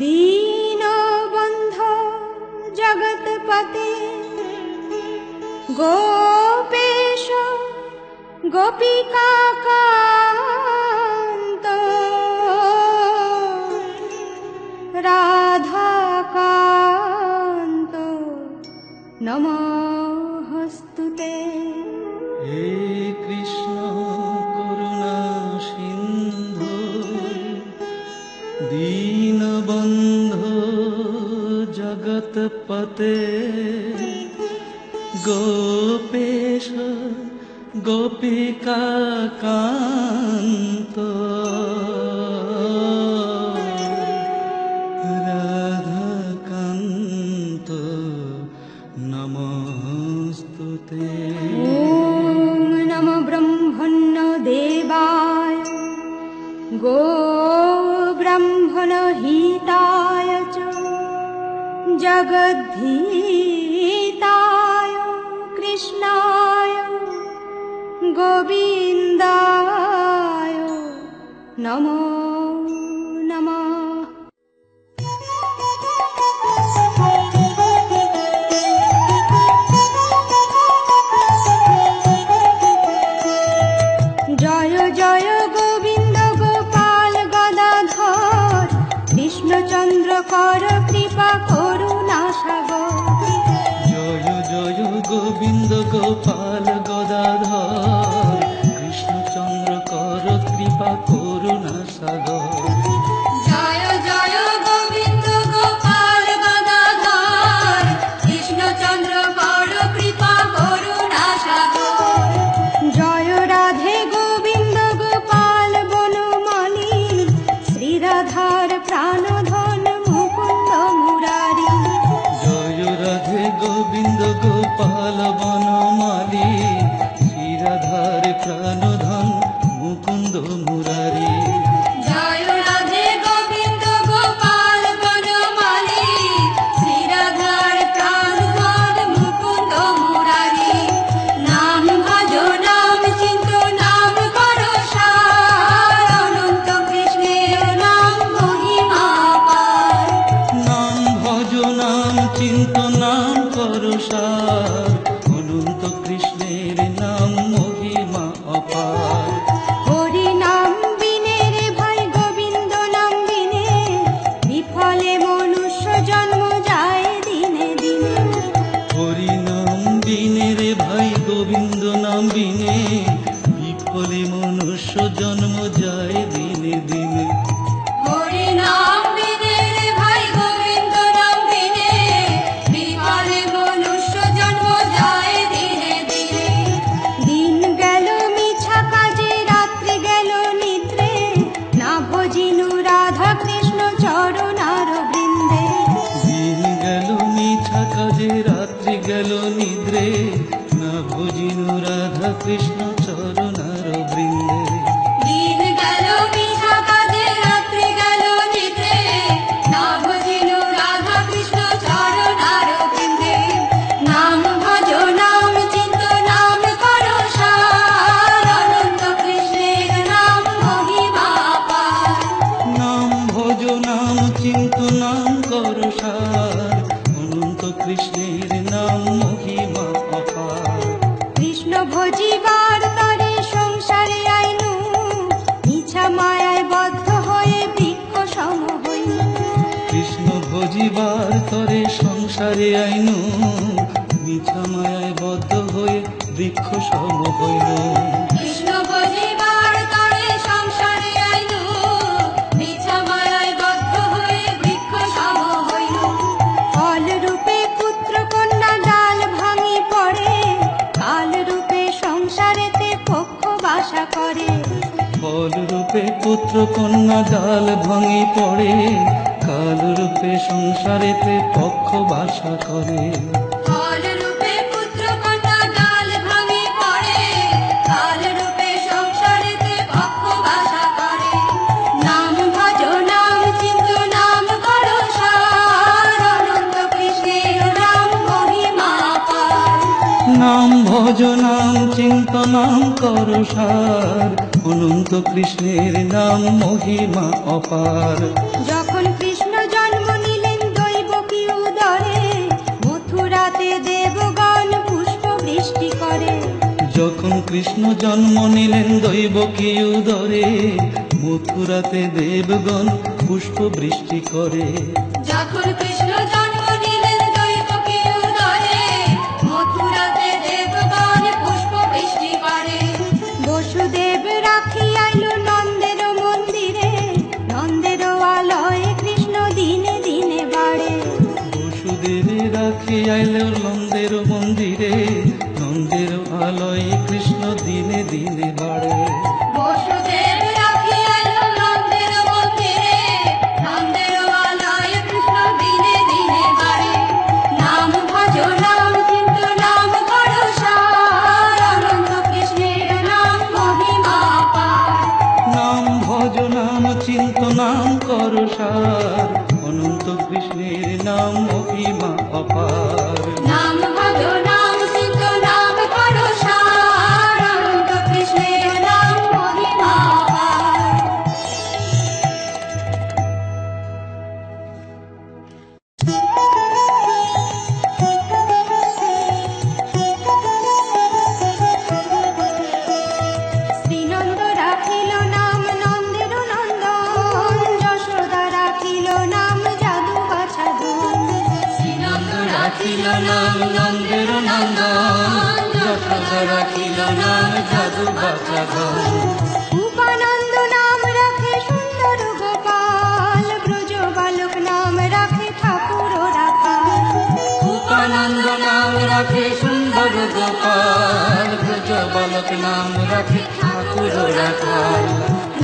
दीनबन्धो जगत्पते गोपेश गोपिकान्त राधाकान्त नमोस्तुते। हे कृष्ण करुणा सिन्धु दीनबन्धो जगत्पते गोपेश गोपिकान्त राधाकान्त नमोस्तुते। ॐ नमो ब्रह्मण्य देवाय गो ब्रह्मण हिताय च जगद्धिताय कृष्णाय गोविन्दाय नमो नमः। जय जय गोविंद गोपाल गदाधर कृष्णचंद्र कर कृपा करुणा सागर। जय जय गोविंद गोपाल गदाधर कृष्णचंद्र कर कृपा करुणा सागर। जय जय गोविंद गोपाल गदाधर कृष्णचंद्र कर कृपा करुणा सागर। जय राधे गोविंद गोपाल बनमाली श्री राधार प्राणधन मुकुंद मुरारी। जय राधे गोविंद गोपाल बनमाली श्री राधार प्राणधन मुकुंद मुरारी। जय राधे गोविंद गोपाल बनमाली श्री राधार प्राणधन मुकुंद मुरारी। नाम भजो नाम चिंतो नाम करो सार अनंत कृष्णेर नाम महिमा पार। नाम भजो नाम चिंतो नाम करो सार अनंत कृष्णेर नाम महिमा अपार। हरि नाम बिने रे भाई गोविंद नाम बिने विफले मनुष्य जन्म जाए दिने दिने। हरि नाम बिने रे भाई गोविंद नाम बिने विफले मनुष्य जन्म जाए दिने दिने। हरि नाम बिने रे भाई गोविंद नाम बिने विफले मनुष्य जन्म जाए दिने दिने। दिन गेल मिछा काजे रात्रि गेल निद्रे ना भजिनु राधा कृष्ण चरणार बृंदे। दिन गেল মিছা কাজে রাত্রি গেল নিদ্রে না ভজিনু রাধা কৃষ্ণ চরণার বৃন্দে। दिन गेल मिछा काजे रात्रि गेल निद्रे ना भजिनु राधा कृष्ण चरणार बृंदे। नाम भजो नाम चिंतो नाम करो सार अनंत कृष्णेर नाम महिमा पार। নাম ভজ নাম চিন্ত নাম কর সার অনন্ত কৃষ্ণের নাম মহিমা অপার। कृष्ण भजिबार तरे संसारे आइनु मिछा मायाय बद्ध हये बृक्ष सम हइनु। কৃষ্ণ ভজিবার তরে সংসারে আইনু মিছা মায়ায় বদ্ধ হয়ে বৃক্ষ সম হইল। कृष्ण भजिबार तरे संसारे आइनु मिछा मायाय बद्ध हये बृक्ष सम हइनु। फल रूपे पुत्र कन्या डाल भांगी पड़े काल रूपे संसारेते पक्ष बासा करे। ফল রূপে পুত্র কন্যা ডাল ভাঙি পড়ে কাল রূপে সংসারেতে পক্ষ বাসা করে। फल रूपे पुत्र कन्या डाल भांगी पड़े काल रूपे संसारेते पक्ष बासा करे। नाम भजो नाम चिंतो नाम करो सार अनंत कृष्णेर नाम महिमा पार। নাম ভজ নাম চিন্ত নাম কর সার অনন্ত কৃষ্ণের নাম মহিমা অপার। যখন কৃষ্ণ জন্ম যখন কৃষ্ণ জন্ম নিলেন দৈবকী উদরে, মথুরাতে দেবগণ পুষ্প বৃষ্টি করে। যখন কৃষ্ণ জন্ম নিলেন দৈবকী উদরে, মথুরাতে দেবগণ পুষ্প বৃষ্টি করে। বসুদেব রাখি আইল নন্দের মন্দিরে, নন্দের আলয়ে কৃষ্ণ দিনে দিনে বাড়ে। বসুদেব রাখি আইল নন্দের মন্দিরে, নন্দের আলয়ে কৃষ্ণ দিনে দিনে বাড়ে। বসুদেব রাখি আইল নন্দের মন্দিরে, নন্দের আলয়ে কৃষ্ণ দিনে দিনে বাড়ে। নাম ভজ নাম চিন্ত নাম করো সার, অনন্ত কৃষ্ণের নাম মহিমা পার। নাম ভজ নাম চিন্ত নাম কর সার, অনন্ত কৃষ্ণের নাম মহিমা অপার। নাম ভজ নাম চিন্ত নাম করো সার, অনন্ত কৃষ্ণের নাম মহিমা পার। শ্রীনন্দ রাখিল নাম নন্দের নন্দন, যশোদা রাখিল নাম যাদু বাছা ধন। শ্রীনন্দ রাখিল নাম নন্দের নন্দন, যশোদা রাখিল নাম যাদু বাছা ধন। উপানন্দ নাম রাখে সুন্দর গোপাল, ব্রজ বালক নাম রাখে ঠাকুর রাখাল। উপানন্দ নাম রাখে সুন্দর গোপাল, ব্রজ বালক নাম রাখে ঠাকুর রাখাল।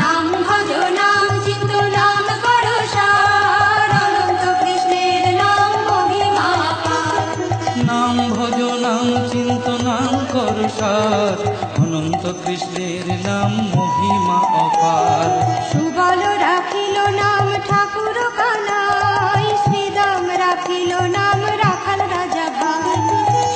নাম ভজ নাম চিন্ত নাম করো সার, অনন্ত কৃষ্ণের নাম মহিমা পার। নাম ভজ নাম চিন্ত নাম কর সার, অনন্ত কৃষ্ণের নাম মহিমা অপার। সুবল রাখিল নাম ঠাকুর কানাই, শ্রীদাম রাখিল নাম রাখাল রাজা ভাই।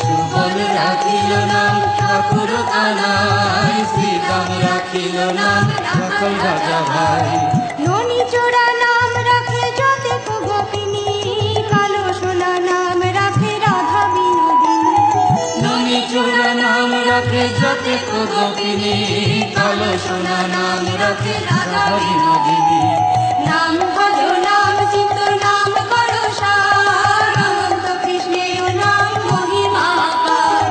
সুবল রাখিল নাম ঠাকুর কানাই, শ্রীরাম রাখিল নাম রাখাল রাজা ভাই। ননি চোরা নাম রাখে যতেক গোপিনী, কালো সোনা নাম রাখে রাধা বিনোদিনী। ননি চোরা নাম রাখে যতেক গোপিনী, কালো সোনা নাম রাখে রাধা বিনোদিনী। নাম ভজ নাম চিন্ত নাম করো সার, অনন্ত কৃষ্ণের নাম মহিমা পার।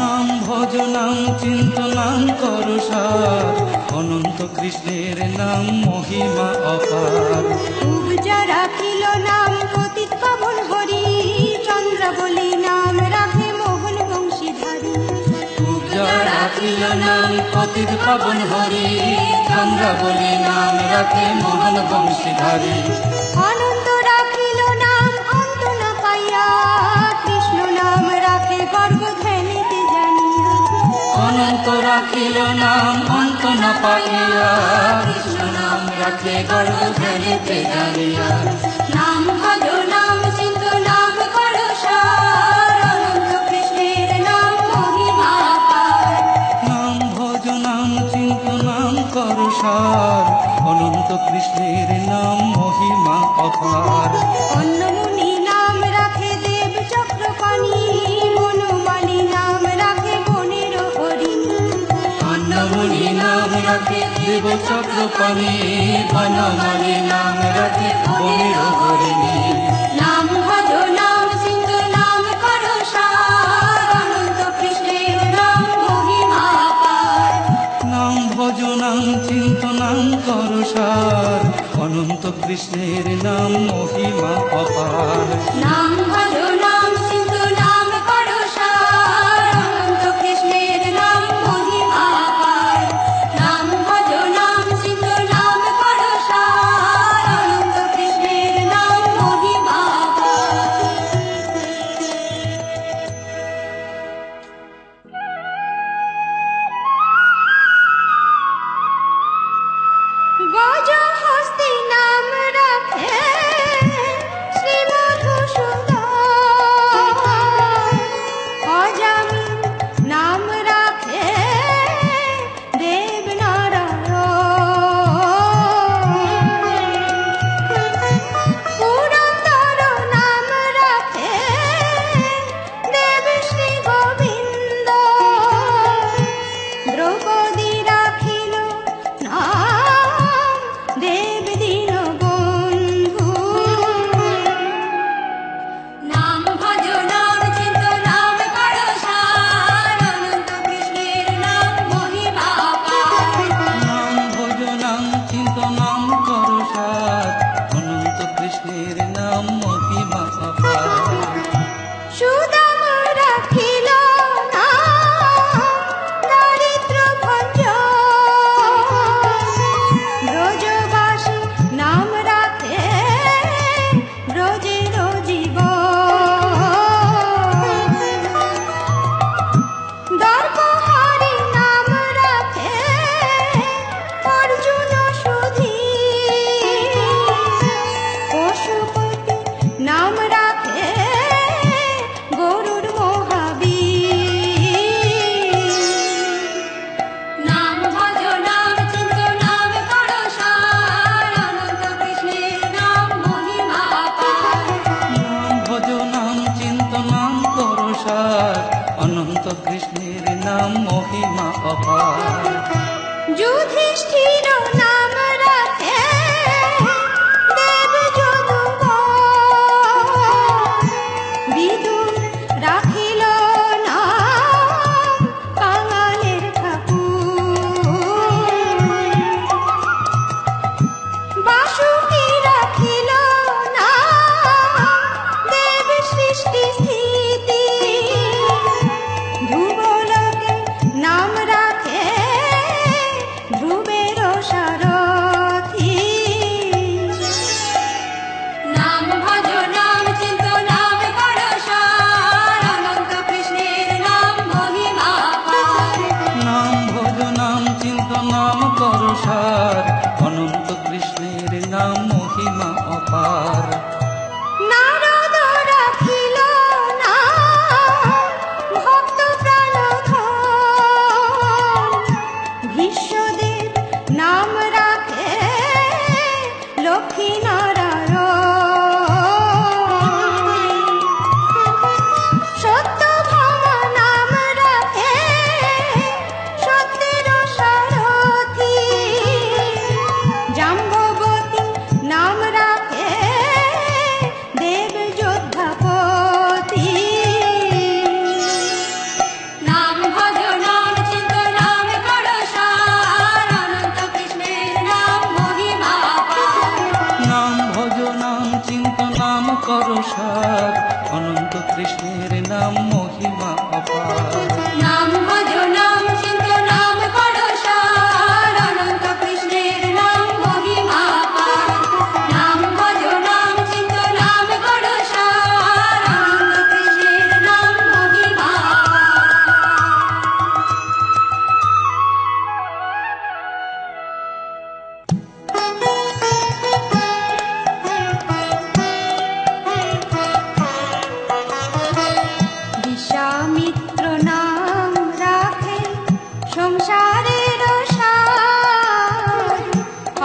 নাম ভজ নাম চিন্ত নাম কর সার, অনন্ত কৃষ্ণের নাম মহিমা অপার। উপজা রাখিল নাম পতিত পাবন হরি, চন্দ্রাবলী নাম রাখে মোহন বংশীধারী। পূজা রাখিল নাম পতিত পাবন হরি, চন্দ্রাবলী নাম রাখে মোহন বংশীধারী। আনন্দ রাখিল নাম অন্ত না পাইয়া, কৃষ্ণ নাম রাখে গর্ব ধ্যানিতে জানিয়া। অনন্ত রাখিল নাম অন্ত না পাইয়া, কৃষ্ণ নাম রাখে গর্ব ধ্যানিতে জানিয়া। নাম ভজ নাম চিন্ত নাম করো সার, অনন্ত কৃষ্ণের নাম মহিমা পার। নাম ভজ নাম চিন্ত নাম কর সার, অনন্ত কৃষ্ণের নাম মহিমা অপার। অন্নমুনি নাম রাখে দেব চক্রপাণি, বনমালী নাম রাখে বনের হরিণী। অন্নমুনি নাম রাখে দেব চক্রপাণি, বনমালী নাম রাখে বনের হরিণী। নাম ভজ নাম চিন্ত নাম করো সার, অনন্ত কৃষ্ণের নাম মহিমা পার। নাম ভজ নাম চিন্ত নাম কর সার, অনন্ত কৃষ্ণের নাম মহিমা অপার। নাম ভজ নাম চিন্ত নাম করো সার, অনন্ত কৃষ্ণের নাম মহিমা পার। নাম ভজ নাম চিন্ত নাম করো সার, অনন্ত কৃষ্ণের নাম মহিমা পার। গজ হস্তি নাম রাখে কৃষ্ণের নাম মহিমা অপার। যুধিষ্ঠির নাম রাখে দেব যদুবর, বিদুর রাখিল নাম কাঙালের ঠাকুর, বাসুকি রাখিল নাম দেব সৃষ্টি স্থিতি, ধ্রুবলোকে নাম রাখে ধ্রুবের সারথি। নাম ভজ নাম চিন্ত নাম করো সার, অনন্ত কৃষ্ণের নাম মহিমা অপার। নাম ভজ নাম চিন্ত নাম কর সার, অনন্ত কৃষ্ণের নাম মহিমা অপার। নারদ রাখিল নাম ভক্ত প্রাণধন, ভীষ্মদেব নাম রাখে লক্ষ্মী নারায়ণ, সত্যভামা নাম রাখে সত্যের সারথি, জাম্ববতী নাম রাখে দেব যোদ্ধাপতি। নাম ভজ নাম চিন্ত নাম করো সার, অনন্ত কৃষ্ণের নাম মহিমা অপার। নাম ভজ নাম চিন্ত নাম কর সার, অনন্ত কৃষ্ণের নাম মহিমা অপার। নাম ভজ নাম চিন্ত নাম করো সার, অনন্ত কৃষ্ণের নাম মহিমা অপার। নাম ভজ নাম চিন্ত নাম করো সার, অনন্ত কৃষ্ণের নাম মহিমা অপার। বিশ্বামিত্র নাম রাখে সংসারের সার,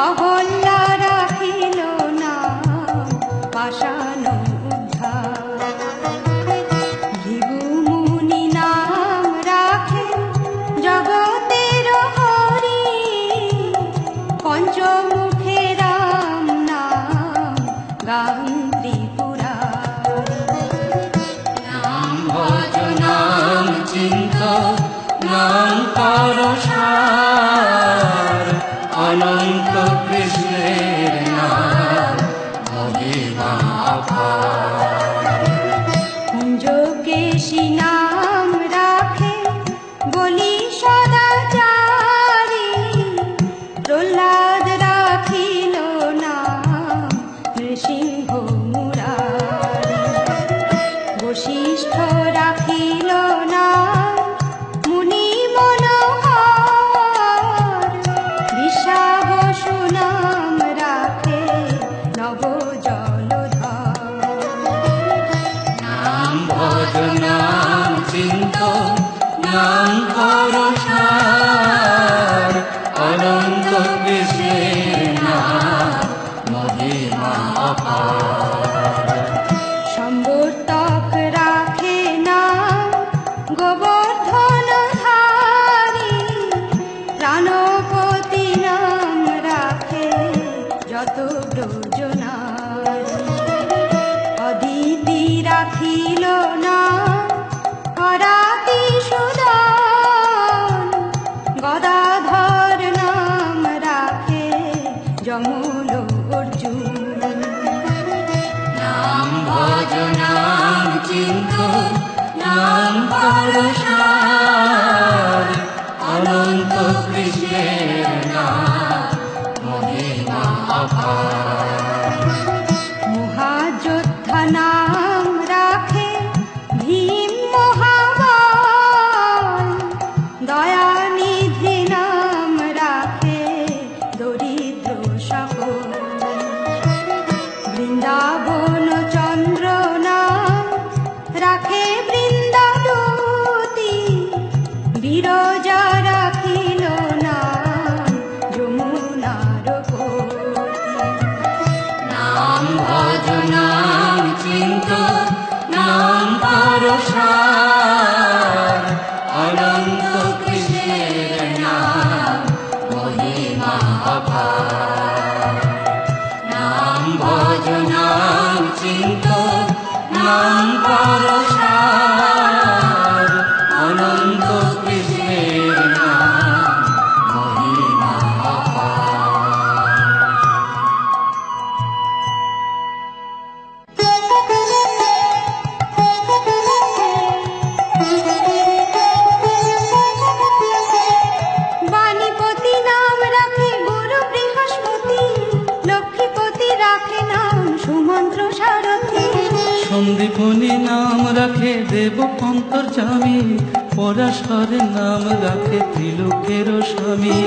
অহল্যা রাখিল নাম পাষাণ উদ্ধার, ভৃগু মুনি নাম রাখে জগতের হরি, পঞ্চমুখে রাম নাম গান ত্রিপুরারি। নাম ভজ নাম চিন্ত নাম কর সার, অনন্ত কৃষ্ণের নাম মহিমা অপার। কুঞ্জকেশী নাম রাখে বলি সদাচারী, প্রহ্লাদ রাখিল নাম নৃসিংহ মুরারি, বশিষ্ঠ রাখিল নাম মুনি মনোহর, বিশ্বাবসু নাম রাখে নব জলধর। নাম ভজ নাম চিন্ত নাম কর সার, অনন্ত কৃষ্ণের নাম মহিমা অপার। সম্বর্তক রাখে নাম গোবর্ধন ধারী, প্রাণপতি নাম রাখে যত ব্রজনারী, অদিতি রাখিল নাম হরাতি সুদন, কৃষ্ণের নাম মহিমা অপার। বাণীপতি নাম রাখে গুরু বৃহস্পতি, লক্ষ্মীপতি রাখে নাম সুমন্ত্র সারথী। সন্দীপনী নাম রাখে দেব অন্তর্যামী, পরাশরের নাম রাখে ত্রিলোকের স্বামী।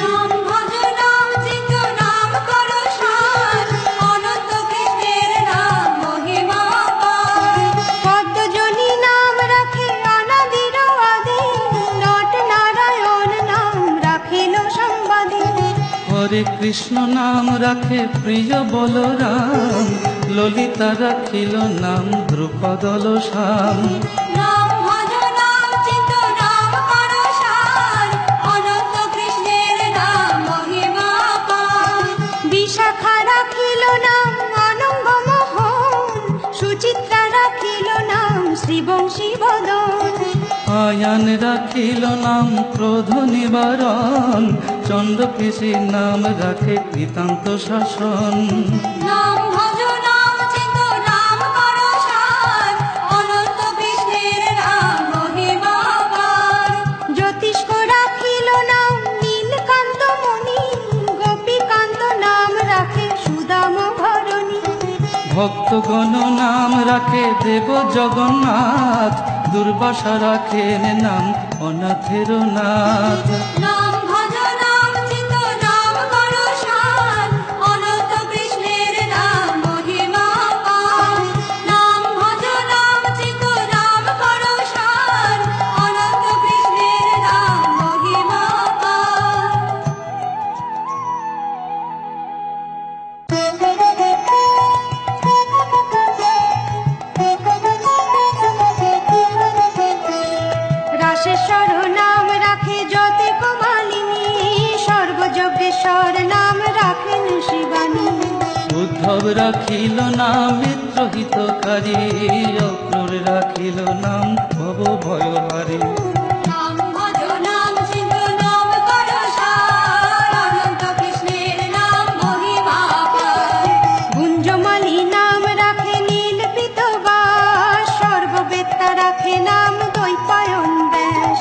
নাম ভজ নাম চিন্ত নাম করো সার, অনন্ত কৃষ্ণের নাম মহিমা অপার। পদ্মজনী নাম রাখে অনাদির আদি, নট নারায়ণ নাম রাখিল সম্বাদী। হরে কৃষ্ণ নাম রাখে প্রিয় বলরাম, ললিতা রাখিল নাম দ্রুপদল শ্যাম। নাম ভজ নাম চিন্ত নাম করো সার, অনন্ত কৃষ্ণের নাম মহিমা অপার। বিশাখা রাখিল নাম অনঙ্গ মোহন, সুচিত্রা রাখিল নাম শ্রীবংশী বদন। আয়ান রাখিল নাম ক্রোধ নিবারণ, চন্দ্রকেশীর নাম রাখে কৃতান্ত শাসন। নাম ভজ নাম চিন্ত নাম করো সার, অনন্ত কৃষ্ণের নাম মহিমা অপার। জ্যোতিষ্ক রাখিল নাম নীলকান্ত মণি, গোপীকান্ত নাম রাখে সুদাম ভরণী। ভক্তগণ নাম রাখে দেব জগন্নাথ, দুর্বাসা রাখেন নাম অনাথের নাথ। নাম ভজ নাম চিন্ত নাম করো সার, অনন্ত কৃষ্ণের নাম মহিমা অপার। নাম ভজ নাম চিন্ত নাম করো সার, অনন্ত কৃষ্ণের নাম মহিমা অপার। রাশেশ্বর নাম রাখে জ্যোতি কুমালিনী, সর্বযজ্ঞেশ্বর নাম রাখেন শিবানী। উদ্ধব রাখিল নাম মিত্রহিতকারী, অক্রূর রাখিল নাম ভব ভয়হারী। নাম ভজ নাম চিন্ত নাম করো সার, অনন্ত কৃষ্ণের নাম মহিমা অপার। গুঞ্জমালি নাম রাখে নীল পীতবাস, সর্ববেত্তা রাখে নাম দ্বৈপায়ন ব্যাস।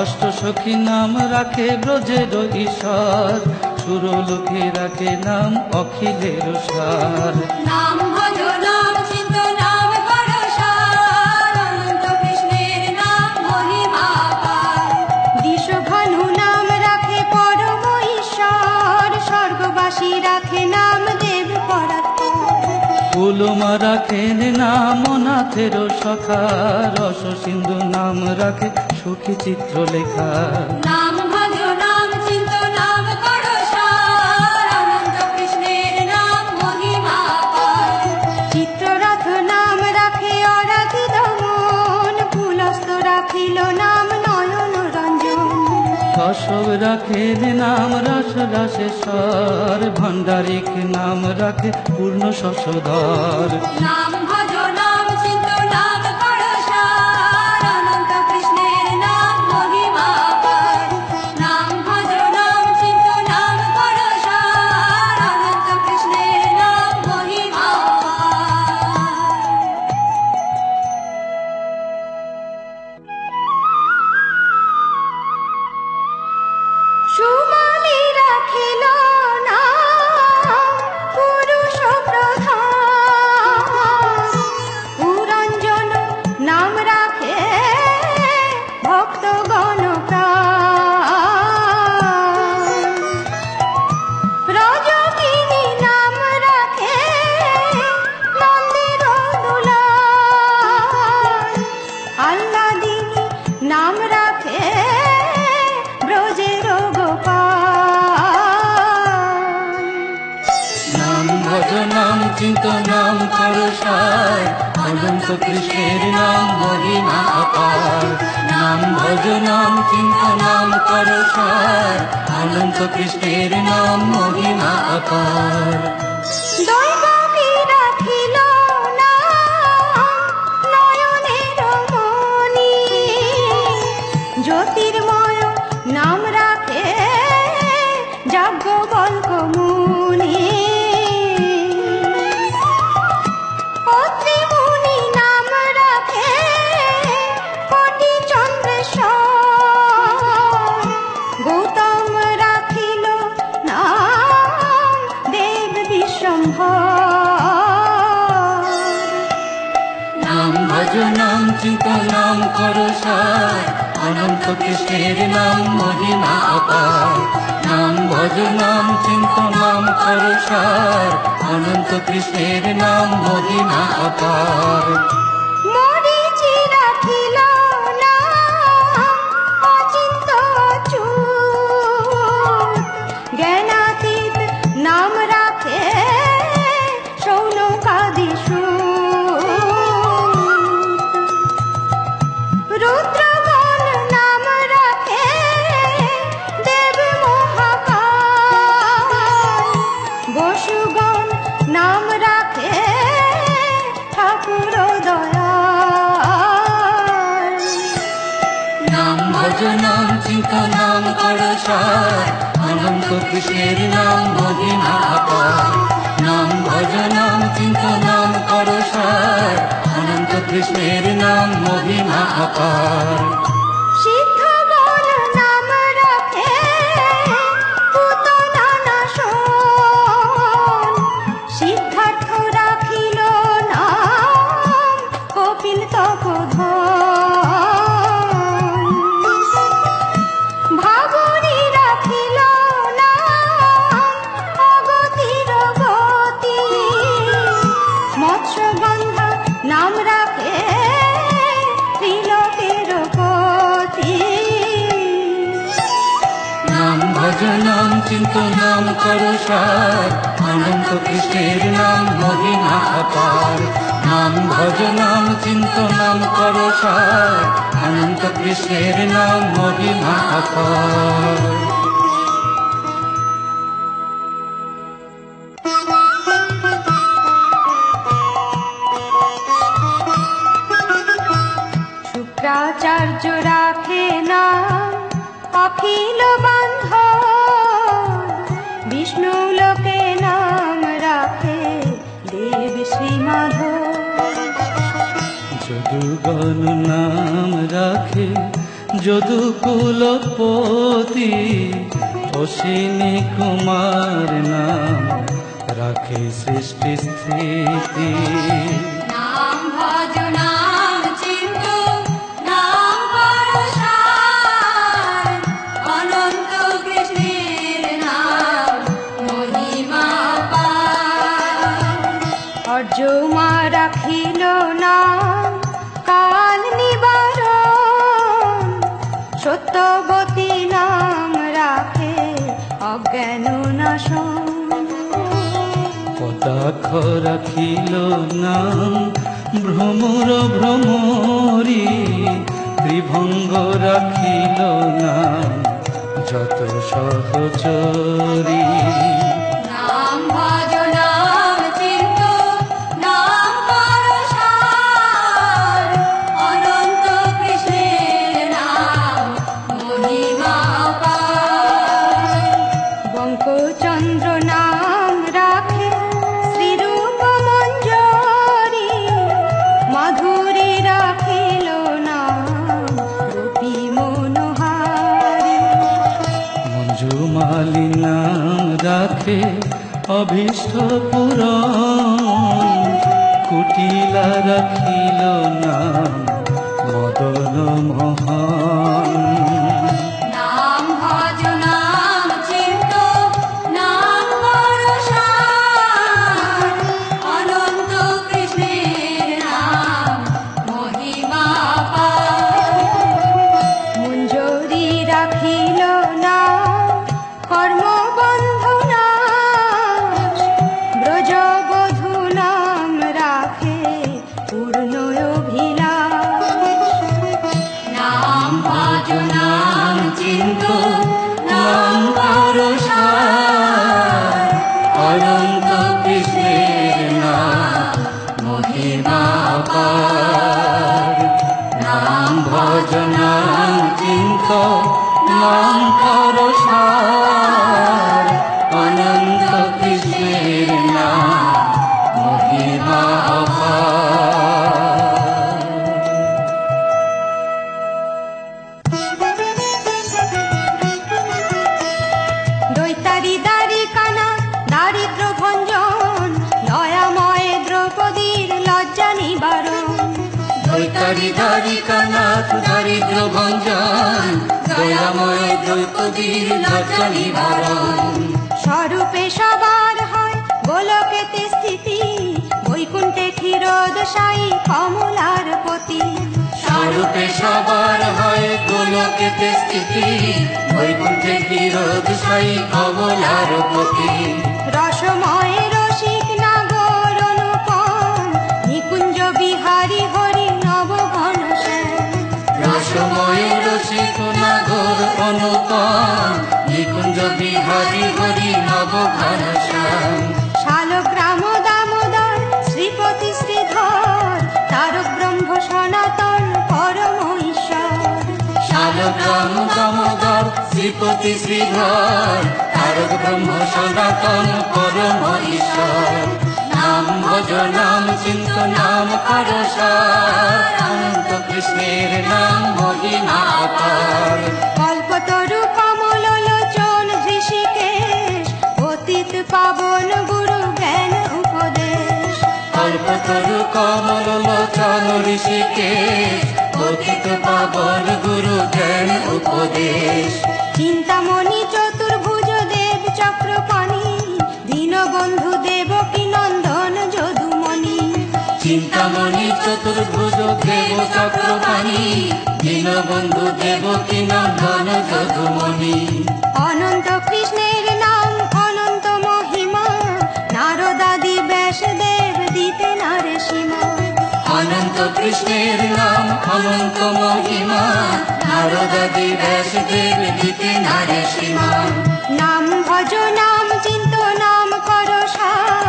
অষ্ট সখী নাম রাখে ব্রজের ঈশ্বর, সুরলোকে রাখে নাম অখিলের সার। নাম ভজ নাম চিন্ত নাম করো সার, অনন্ত কৃষ্ণের নাম মহিমা অপার। দিশভানু নাম রাখে পরম ঈশ্বর, স্বর্গবাসী রাখে নাম দেব পরাৎপর। ফুলমা রাখেন নাম অনাথের সখা, রস সিন্ধু নাম রাখে সখী চিত্রলেখা। নাম ভজ নাম চিন্ত নাম করো সার, অনন্ত কৃষ্ণের নাম মহিমা অপার। চিত্ররথ নাম রাখে অরাধি দমন, কুলস্থ রাখিল নাম নয়ন রঞ্জন। কশব রাখেন নাম রস রাসেশ্বর, ভণ্ডারিক নাম রাখে পূর্ণ শশধর। নাম ভজ নাম চিন্ত নাম করো সার, অনন্ত কৃষ্ণের নাম মহিমা অপার। নাম ভজ নাম চিন্ত নাম করো সার, অনন্ত কৃষ্ণের নাম মহিমা অপার। সুমালি রাখিল নাম পুরুষ প্রধান, পুরঞ্জন নাম রাখে ভক্তগণ প্রাণ। রজকিনী নাম রাখে নন্দের দুলাল, আহ্লাদিনী নাম রাখে ব্রজের গোপাল। নাম ভজ নাম চিন্ত নাম করো সার, অনন্ত কৃষ্ণের নাম মহিমা অপার। নাম ভজ নাম চিন্ত নাম করো সার, অনন্ত কৃষ্ণের নাম মহিমা অপার। দৈবকী রাখিল নাম নয়নের মণি, জ্যোতির্ময় নাম রাখে যাজ্ঞবল্ক মুনি। অত্রি মুনি নাম রাখে কোটি চন্দ্রেশ্বর। গৌতম রাখিল নাম দেব বিশ্বম্ভর। নাম ভজ নাম চিন্ত নাম করো সার, অনন্ত কৃষ্ণের নাম মহিমা অপার। নাম ভজ নাম চিন্ত নাম করো সার, অনন্ত কৃষ্ণের নাম মহিমা অপার। মরীচি রাখিল নাম অচিন্ত অচ্যুত। জ্ঞানাতীত নাম রাখে শৌনকাদি সূত। রুদ্রগণ নাম রাখে দেব মহাকাল। বসুগণ নাম রাখে ঠাকুর দয়াল। নাম ভজ নাম চিন্ত নাম করো সার, অনন্ত কৃষ্ণের নাম মহিমা অপার। নাম ভজ নাম চিন্ত নাম করো সার, অনন্ত কৃষ্ণের নাম মহিমা অপার। সিদ্ধগণ নাম রাখে পুতনা নাশন। সিদ্ধার্থ রাখিল নাম কপিল তপোধন। ভাবরী রাখিল নাম অগতির গতি। মৎস্যগন্ধা নাম রাখে ত্রিলোকের পতি। নাম ভজ নাম চিন্ত নাম করো সার, অনন্ত কৃষ্ণের নাম মহিমা অপার। নাম ভজ নাম চিন্ত নাম করো সার, অনন্ত কৃষ্ণের নাম মহিমা অপার। শুক্রাচার্য রাখে নাম অখিল বান্ধব। বিষ্ণু লোকে নাম রাখে দেব শ্রীমাধব। যদুগণ নাম রাখে যদুকুলপতি। অশ্বিনী কুমার নাম রাখে সৃষ্টি স্থিতি। নাম ভজ নাম চিন্ত নাম করো সার, অনন্ত কৃষ্ণের নাম মহিমা অপার। অর্যমা রাখিল নাম কাল নিবারণ। সত্যবতী নাম রাখে অজ্ঞান নাশন। কটাক্ষ রাখিল নাম ভ্রমর ভ্রমরি। ত্রিভঙ্গ রাখিল নাম যত সহচরী। নাম ভজ নাম চিন্ত নাম করো সার, অনন্ত কৃষ্ণের নাম মহিমা অপার। বঙ্কচন্দ্র নাম রাখে শ্রীরূপ মঞ্জরি। মাধুরী রাখিল নাম গোপী মনোহারী। মঞ্জুমালি নাম রাখে অভীষ্ট পুরন। কুটিলা রাখিল নাম মদন মোহন। নাম ভজ নাম চিন্ত নাম করো সার, অনন্ত কৃষ্ণের নাম মহিমা অপার। মঞ্জরি রাখিল নাম কর্মবন্ধ নাশ। ব্রজবধূ নাম রাখে পূর্ণ অভিলাষ। নাম ভজ নাম চিন্ত নাম করো সার, অনন্ত কৃষ্ণের নাম মহিমা অপার। নাম ভজ নাম চিন্ত চিন্ত নাম করো সার, অনন্ত কৃষ্ণের নাম মহিমা অপার। দৈতারি দারি কানা দারিদ্র ভঞ্জন, দয়াময় দ্রৌপদীর লজ্জা নিবারণ। দৈতারি দারি কানাথ দারিদ্র ভঞ্জন, দয়াময় দ্রৌপদীর লজ্জা নিবারণ। স্বরূপে সবার হয় গোলকেতে স্থিতি, বৈকুণ্ঠে ক্ষীরোদশায়ী কমলার পতি। স্বরূপে সবার হয় গোলকেতে স্থিতি, বৈকুণ্ঠে ক্ষীরোদশায়ী কমলার পতি। রসময় রসিক নাগর অনুপম, নিকুঞ্জ বিহারী হরি নব ঘনশ্যাম। রসময় রসিক নাগর অনুপম, নিকুঞ্জ বিহারী হরি নব ঘনশ্যাম। শালগ্রাম দামোদর শ্রীপতি শ্রীধর, তারক ব্রহ্ম সনাতন পরম ঈশ্বর। শালগ্রাম দামোদর শ্রীপতি শ্রীধর, তারক ব্রহ্ম সনাতন পরম ঈশ্বর। নাম ভজ নাম চিন্ত নাম করো সার, অনন্ত কৃষ্ণের নাম মহিমা অপার। কল্পতরু কমল লোচন ঋষিকেশ, অতীত পাবন গুরু জ্ঞান উপদেশ। কল্পতরু কমল লোচন ঋষিকেশ, পতিত পাবন গুরু জ্ঞান উপদেশ। চিন্তামণি চতুর্ভুজ দেব চক্রপাণি, দীনবন্ধু দেবকী নন্দন যদুমণি। চিন্তামণি চতুর্ভুজ দেব চক্রপাণি, দীনবন্ধু দেবকী নন্দন যদুমণি। অনন্ত কৃষ্ণের নাম অনন্ত মহিমা, নারদাদি ব্যাসদেব দিতে নারে সীমা। অনন্ত কৃষ্ণের নাম অনন্ত মহিমা, নারদাদি ব্যাসদেব দিতে নারে সীমা। নাম ভজ নাম চিন্ত নাম কর সার,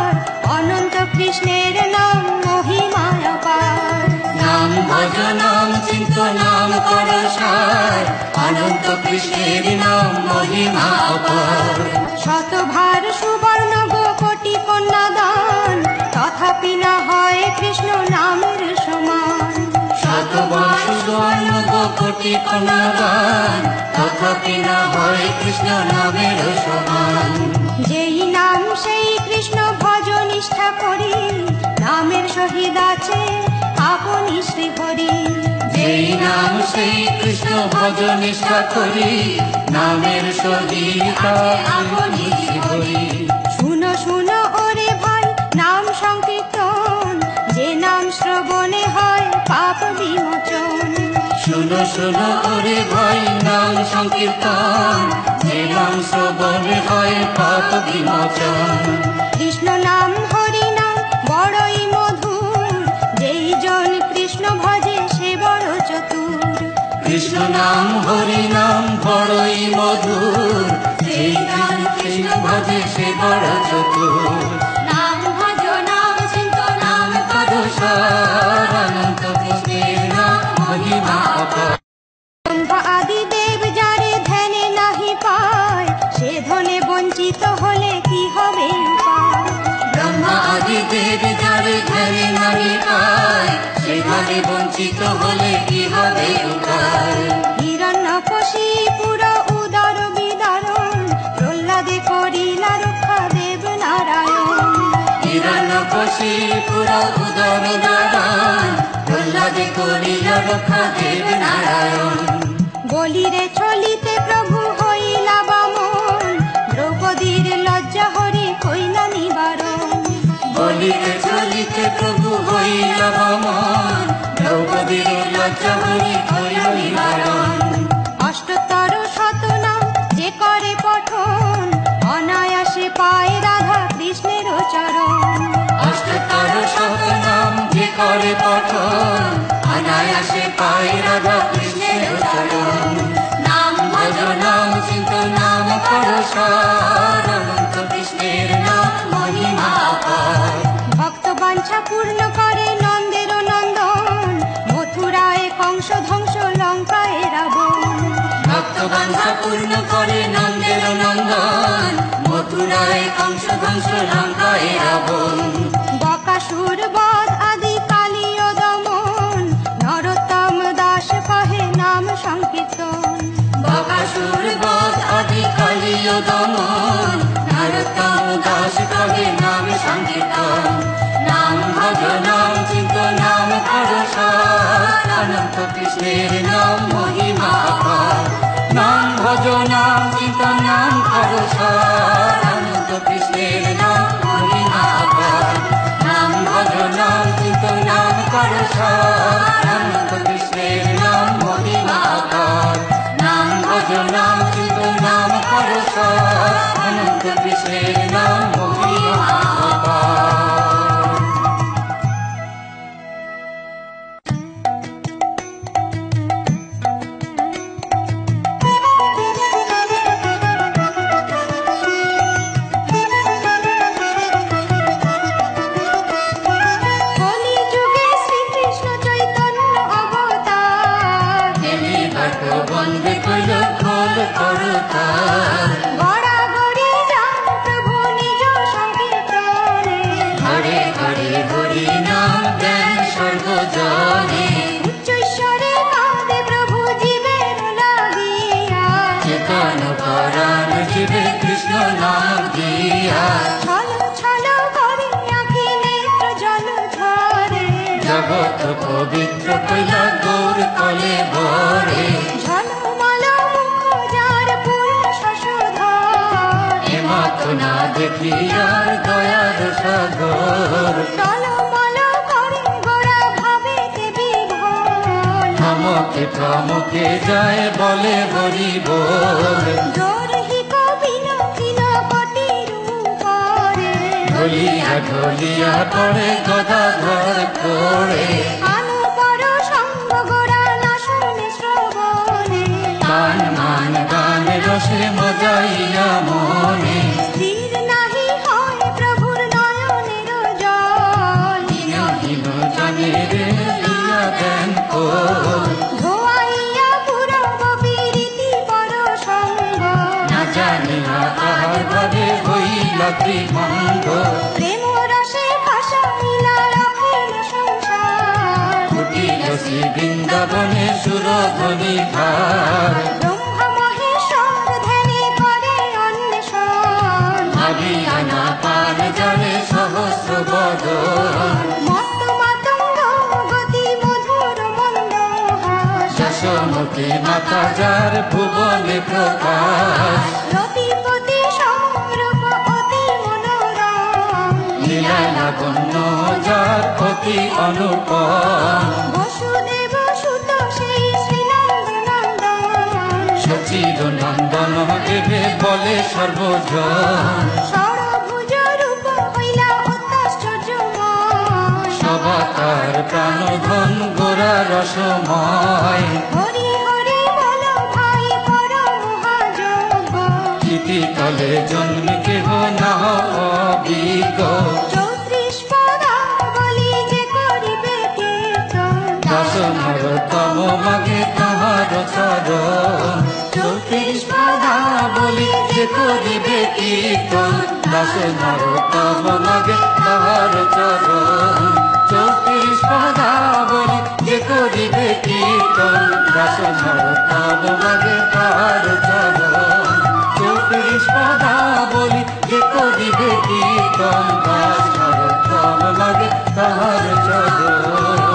অনন্ত কৃষ্ণের নাম মহিমা অপার। নাম ভজ নাম চিন্ত নাম কর সার, অনন্ত কৃষ্ণের নাম মহিমা অপার। শতভার সুবর্ণ গো কোটি কন্যাদান, তথাপি না হয় কৃষ্ণ নামের সমান। শতবার সুবর্ণ কোটি কন্যাদান, তথাপি না হয় কৃষ্ণ নামের সমান। যেই নাম সেই কৃষ্ণ ভজ নিষ্ঠা করি, নামের সহিত আছে আপনি শ্রীহরি। যেই নাম সেই কৃষ্ণ ভজ নিষ্ঠা করি, নামের সহিত আপনি হরি। শুনো শুনো ওরে ভাই নাম সংকীর্তন, যে নাম শ্রবণে হয় পাপ বিমোচন। শুনো শুনো ওরে ভাই নাম সংকীর্তন, যে নাম শ্রবণে হয় পাপ বিমোচন। কৃষ্ণ নাম হরি নাম বড়ই মধুর, যেই জন কৃষ্ণ ভজে সে বড় চতুর। কৃষ্ণ নাম হরি নাম বড়ই মধুর, যেই জন কৃষ্ণ ভজে সে বড় চতুর। নাম ভজ নাম চিন্ত নাম করো সার, অনন্ত কৃষ্ণের নাম মহিমা অপার। ব্রহ্মা আদি দেব যারে ধ্যানে নাহি পায়, সে ধনে বঞ্চিত হলে কি হবে উপায়। ব্রহ্মা আদি দেব যারে ধ্যানে নাহি পায়, সেখানে বঞ্চিত হলে কি হবে উপায়। হিরণ্যকশিপুর উদর বিদারণ, প্রহ্লাদে করিলা রক্ষা দেব নারায়ণ। হিরণ্যকশিপুর উদর দারণ, প্রহ্লাদে করিল রক্ষা দেব নারায়ণ। বলিরে চলিতে প্রভু হইলা বামন, দ্রৌপদীর লজ্জা হরি কইলা নিবারণ। বলিতে চলিতে প্রভু হইল বামন, দ্রৌপদীর লজ্জা হরি হইল নিবারণ। অষ্টতর শতনাম যে করে পঠন, অনায়াসে পায় রাধা কৃষ্ণের চরণ। অষ্টতর শতনাম যে করে পঠন, অনায়াসে পায় রাধা কৃষ্ণের চরণ। নাম ভজ নাম চিন্ত নাম করো সার, অনন্ত কৃষ্ণের নাম মহিমা অপার। ভক্ত বাঞ্ছা পূর্ণ করে নন্দের নন্দন, মথুরায় কংস ধ্বংস লঙ্কায় রাবণ। মানসা পূর্ণ করে নন্দের নন্দন, মথুরায় কংস ধ্বংস লঙ্কায় রাবণ। বকাসুর বধ আদি কালীয় দমন, নরোত্তম দাস কহে নাম সংকীর্তন। বকাসুর বধ আদি কালীয় দমন, নরোত্তম দাস কহে নাম সংকীর্তন। নাম ভজ নাম চিন্ত নাম পরশার, অনন্ত কৃষ্ণের নাম মহিমা অপার। নাম ভজ নাম চিন্ত নাম পরশার, অনন্ত কৃষ্ণের নাম মহিমা অপার। নাম ভজ নাম চিন্ত নাম পরশার, অনন্ত কৃষ্ণের নাম মহিমা অপার। নাম ভজ নাম চিন্ত নাম পরশার, অনন্ত কৃষ্ণের নাম মহিমা অপার। কলিযুগে শ্রীকৃষ্ণ চৈতন্য অবতার, বন্দে কইল খোল করতার। গড়াগড়ি যান প্রভু নিজ সংকীর্তনে। ঘরে ঘরে হরি নাম জ্ঞান সর্বজনে, উচ্চৈঃস্বরে কাঁদে প্রভু জীবের লাগিয়া। চেতন পরাণ জীবে কৃষ্ণ নাম দিয়া। ছল ছল করে আঁখি নেত্র জল ঝরে, জগৎ পবিত্র কইলা গৌর কলে ভরে। ঝলমল মুখ যার পূর্ণ শশধর, এমত না দেখি আর দয়ার সাগর। টলমল করে গোরা ভাবেতে বিভোর। থমকে থমকে যায় বলে হরি বল। জোরহি কবিন কিল কটির উপরে, ঢলিয়া ঢলিয়া পড়ে গদাধর করে। আলো বড় সঙ্গ গোরা না শুনে শ্রবণে। গান মান গান রসে মজাইয়া মনে, স্থির নাহি হয় প্রভুর নয়নের জল। হীন হীন জনে রে দিয়া দেন কোল। ধোয়াইয়া পুরব বিরীতি পর সঙ্গ, না জানিয়া তাহার ভাবে হইলা ত্রিভঙ্গ। প্রেম রসে ভাসাইলা অখিল সংসার। কুটিল শ্রী বৃন্দাবনে সুরধ্বনি ভার। ব্রহ্মা মহেশ্বর ধ্যানে করে অন্বেষণ, ভাবিয়া না পান জানে সহস্র বদন। মত্ত মাতঙ্গ গতি মধুর মন্দহাস। যশোমতি মাতা যার ভুবনে প্রকাশ। রতিপতি সমরূপ অতি মনোরম, লীলা লাবণ্য যার অতি অনুপম। বসুদেব সুত সেই শ্রীনন্দনন্দন। সচির নন্দন এবে বলে সর্বজন। ষড়ভুজ রূপ হইলা অত্যাশ্চর্যময়, সবাতার প্রাণধন গোরা রসময়। হরি হরি বল ভাই পর মহাযোগ। কীর্তিতলে জন্মে কেহ না অবিজ্ঞ। 34 পদাবলী যে করিবে কীর্তন, দাস নরোত্তম মাগে তাহার চরণ। 34 পদাবলী যে করিবে কীর্তন, দাস নরোত্তম মাগে তাহার চরণ। 34 পদাবলী যে করিবে কীর্তন, দাস নরোত্তম মাগে তাহার চরণ। 34 পদাবলী যে করিবে কীর্তন, দাস নরোত্তম মাগে তাহার চরণ।